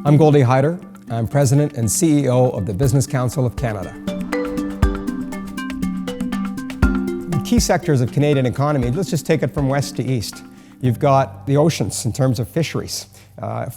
I'm Goldy Hyder. I'm President and CEO of the Business Council of Canada. The key sectors of Canadian economy, let's just take it from west to east. You've got the oceans in terms of fisheries,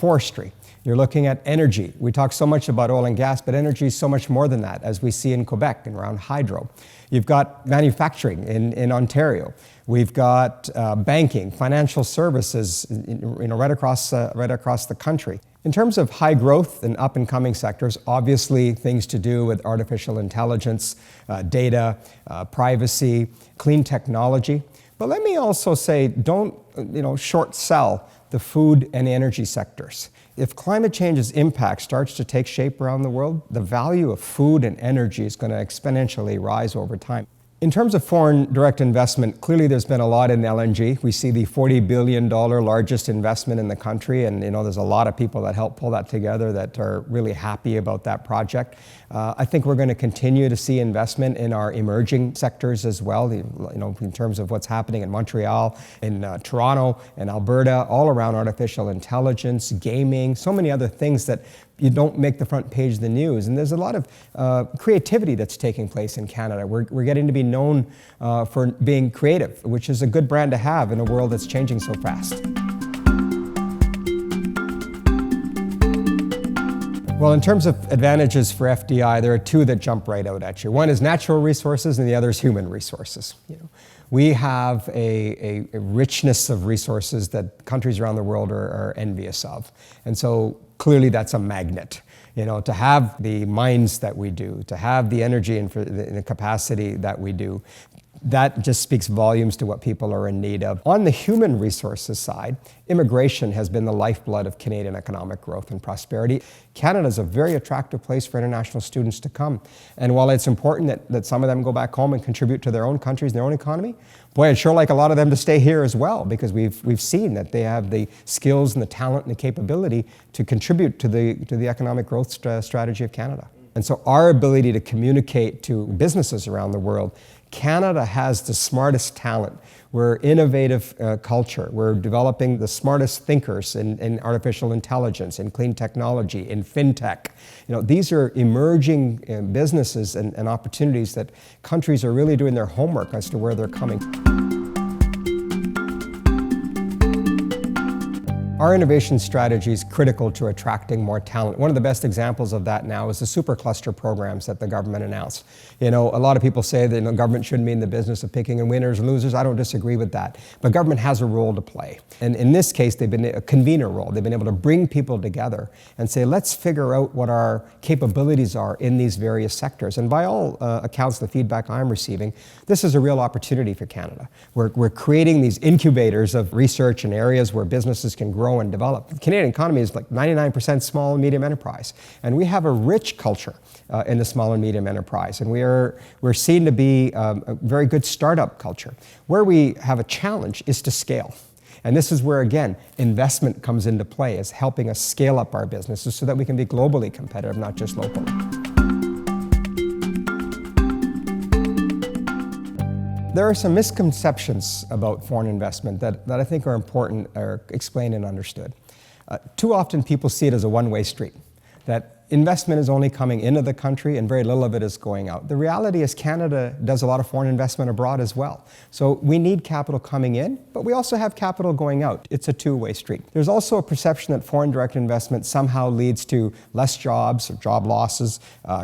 forestry. You're looking at energy. We talk so much about oil and gas, but energy is so much more than that, as we see in Quebec and around hydro. You've got manufacturing in Ontario. We've got banking, financial services, right across the country. In terms of high growth and up-and-coming sectors, obviously things to do with artificial intelligence, data, privacy, clean technology. But let me also say, don't short sell the food and energy sectors. If climate change's impact starts to take shape around the world, the value of food and energy is going to exponentially rise over time. In terms of foreign direct investment, clearly there's been a lot in LNG. We see the $40 billion largest investment in the country, and there's a lot of people that helped pull that together that are really happy about that project. I think we're going to continue to see investment in our emerging sectors as well, in terms of what's happening in Montreal, in Toronto, and Alberta, all around artificial intelligence, gaming, so many other things that you don't make the front page of the news. And there's a lot of creativity that's taking place in Canada. We're getting to be known for being creative, which is a good brand to have in a world that's changing so fast. Well, in terms of advantages for FDI, there are two that jump right out at you. One is natural resources and the other is human resources. We have a richness of resources that countries around the world are envious of. And so clearly that's a magnet. To have the mines that we do, to have the energy and the capacity that we do, that just speaks volumes to what people are in need of. On the human resources side, immigration has been the lifeblood of Canadian economic growth and prosperity. Canada is a very attractive place for international students to come. And while it's important that some of them go back home and contribute to their own countries, their own economy, boy, I'd sure like a lot of them to stay here as well, because we've seen that they have the skills and the talent and the capability to contribute to the economic growth strategy of Canada. And so our ability to communicate to businesses around the world, Canada has the smartest talent. We're innovative culture. We're developing the smartest thinkers in artificial intelligence, in clean technology, in fintech. These are emerging businesses and opportunities that countries are really doing their homework as to where they're coming. Our innovation strategy is critical to attracting more talent. One of the best examples of that now is the supercluster programs that the government announced. A lot of people say that the government shouldn't be in the business of picking winners and losers. I don't disagree with that. But government has a role to play. And in this case, they've been a convener role. They've been able to bring people together and say, let's figure out what our capabilities are in these various sectors. And by all accounts, the feedback I'm receiving, this is a real opportunity for Canada. We're creating these incubators of research in areas where businesses can grow and develop. The Canadian economy is like 99% small and medium enterprise. And we have a rich culture in the small and medium enterprise. And we're seen to be a very good startup culture. Where we have a challenge is to scale. And this is where, again, investment comes into play, as helping us scale up our businesses so that we can be globally competitive, not just locally. There are some misconceptions about foreign investment that I think are important, or explained and understood. Too often people see it as a one-way street, that investment is only coming into the country and very little of it is going out. The reality is Canada does a lot of foreign investment abroad as well. So we need capital coming in, but we also have capital going out. It's a two-way street. There's also a perception that foreign direct investment somehow leads to less jobs or job losses,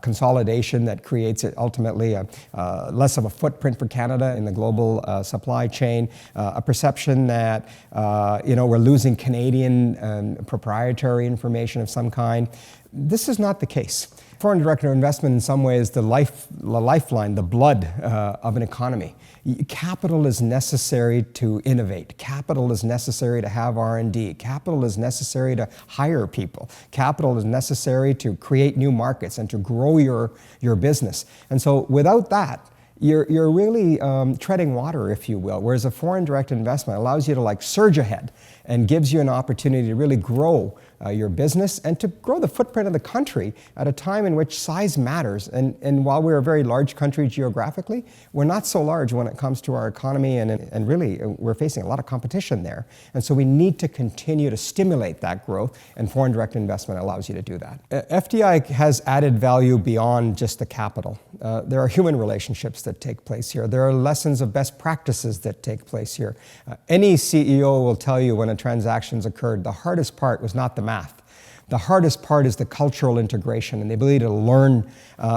consolidation that creates ultimately less of a footprint for Canada in the global supply chain, a perception that we're losing Canadian proprietary information of some kind. This is not the case. Foreign direct investment in some ways the lifeline, the blood of an economy. Capital is necessary to innovate. Capital is necessary to have R&D. Capital is necessary to hire people. Capital is necessary to create new markets and to grow your business. And so without that, you're really treading water, if you will, whereas a foreign direct investment allows you to like surge ahead and gives you an opportunity to really grow your business and to grow the footprint of the country at a time in which size matters. And while we're a very large country geographically, we're not so large when it comes to our economy, and really we're facing a lot of competition there. And so we need to continue to stimulate that growth, and foreign direct investment allows you to do that. FDI has added value beyond just the capital. There are human relationships that take place here. There are lessons of best practices that take place here. Any CEO will tell you when a transaction's occurred, the hardest part was not the math. The hardest part is the cultural integration and the ability to learn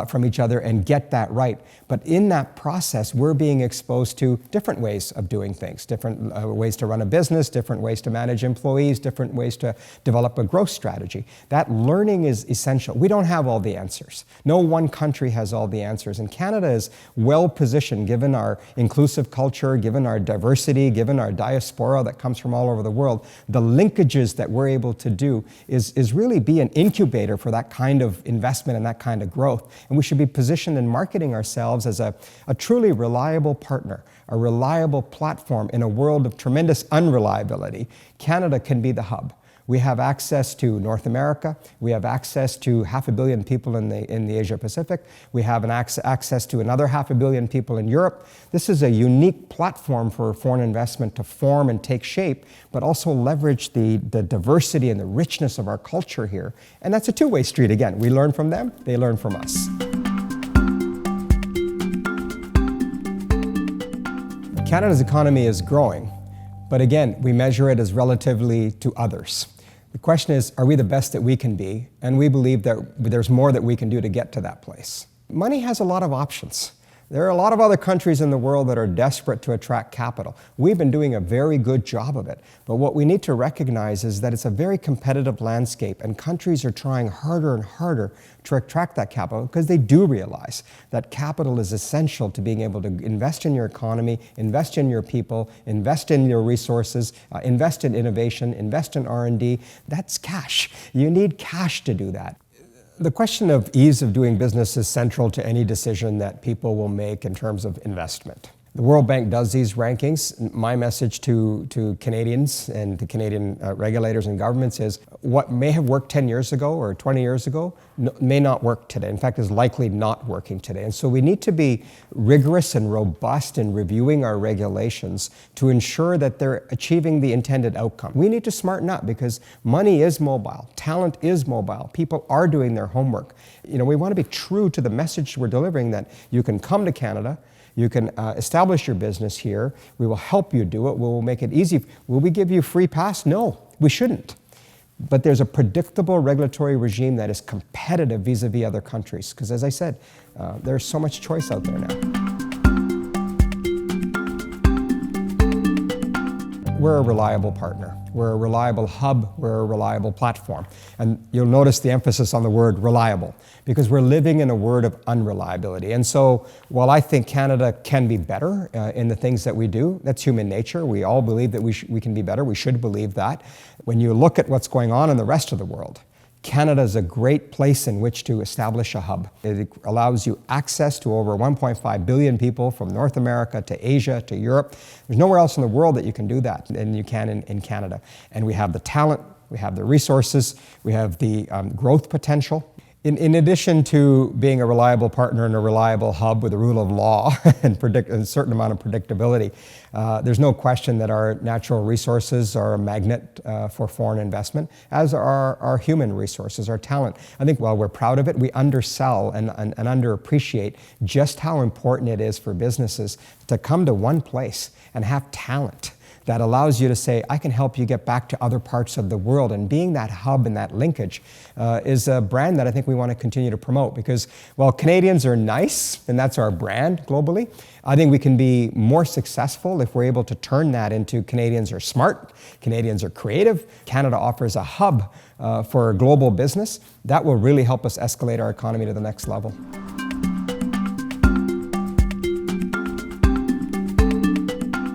from each other and get that right. But in that process, we're being exposed to different ways of doing things, different ways to run a business, different ways to manage employees, different ways to develop a growth strategy. That learning is essential. We don't have all the answers. No one country has all the answers. And Canada is well positioned, given our inclusive culture, given our diversity, given our diaspora that comes from all over the world. The linkages that we're able to do is really be an incubator for that kind of investment and that kind of growth. And we should be positioned in marketing ourselves as a truly reliable partner, a reliable platform in a world of tremendous unreliability. Canada can be the hub. We have access to North America. We have access to 500 million people in the Asia Pacific. We have access to another 500 million people in Europe. This is a unique platform for foreign investment to form and take shape, but also leverage the diversity and the richness of our culture here. And that's a two-way street again. We learn from them, they learn from us. Canada's economy is growing, but again, we measure it as relatively to others. The question is, are we the best that we can be? And we believe that there's more that we can do to get to that place. Money has a lot of options. There are a lot of other countries in the world that are desperate to attract capital. We've been doing a very good job of it. But what we need to recognize is that it's a very competitive landscape, and countries are trying harder and harder to attract that capital because they do realize that capital is essential to being able to invest in your economy, invest in your people, invest in your resources, invest in innovation, invest in R&D. That's cash. You need cash to do that. The question of ease of doing business is central to any decision that people will make in terms of investment. The World Bank does these rankings. My message to Canadians and to Canadian regulators and governments is what may have worked 10 years ago or 20 years ago may not work today. In fact, is likely not working today. And so we need to be rigorous and robust in reviewing our regulations to ensure that they're achieving the intended outcome. We need to smarten up because money is mobile, talent is mobile, people are doing their homework. We want to be true to the message we're delivering that you can come to Canada, you can establish your business here. We will help you do it. We will make it easy. Will we give you free pass? No, we shouldn't. But there's a predictable regulatory regime that is competitive vis-a-vis other countries. Because as I said, there's so much choice out there now. We're a reliable partner. We're a reliable hub. We're a reliable platform. And you'll notice the emphasis on the word reliable because we're living in a world of unreliability. And so while I think Canada can be better in the things that we do, that's human nature. We all believe that we can be better. We should believe that. When you look at what's going on in the rest of the world, Canada is a great place in which to establish a hub. It allows you access to over 1.5 billion people from North America to Asia to Europe. There's nowhere else in the world that you can do that than you can in Canada. And we have the talent, we have the resources, we have the growth potential. In addition to being a reliable partner and a reliable hub with a rule of law and a certain amount of predictability, there's no question that our natural resources are a magnet for foreign investment, as are our human resources, our talent. I think while we're proud of it, we undersell and underappreciate just how important it is for businesses to come to one place and have talent that allows you to say, I can help you get back to other parts of the world. And being that hub and that linkage is a brand that I think we want to continue to promote because while Canadians are nice, and that's our brand globally, I think we can be more successful if we're able to turn that into Canadians are smart, Canadians are creative. Canada offers a hub for global business. That will really help us escalate our economy to the next level.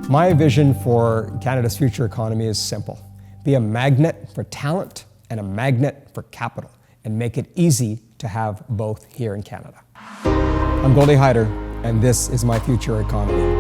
My vision for Canada's future economy is simple. Be a magnet for talent and a magnet for capital, and make it easy to have both here in Canada. I'm Goldy Hyder, and this is my future economy.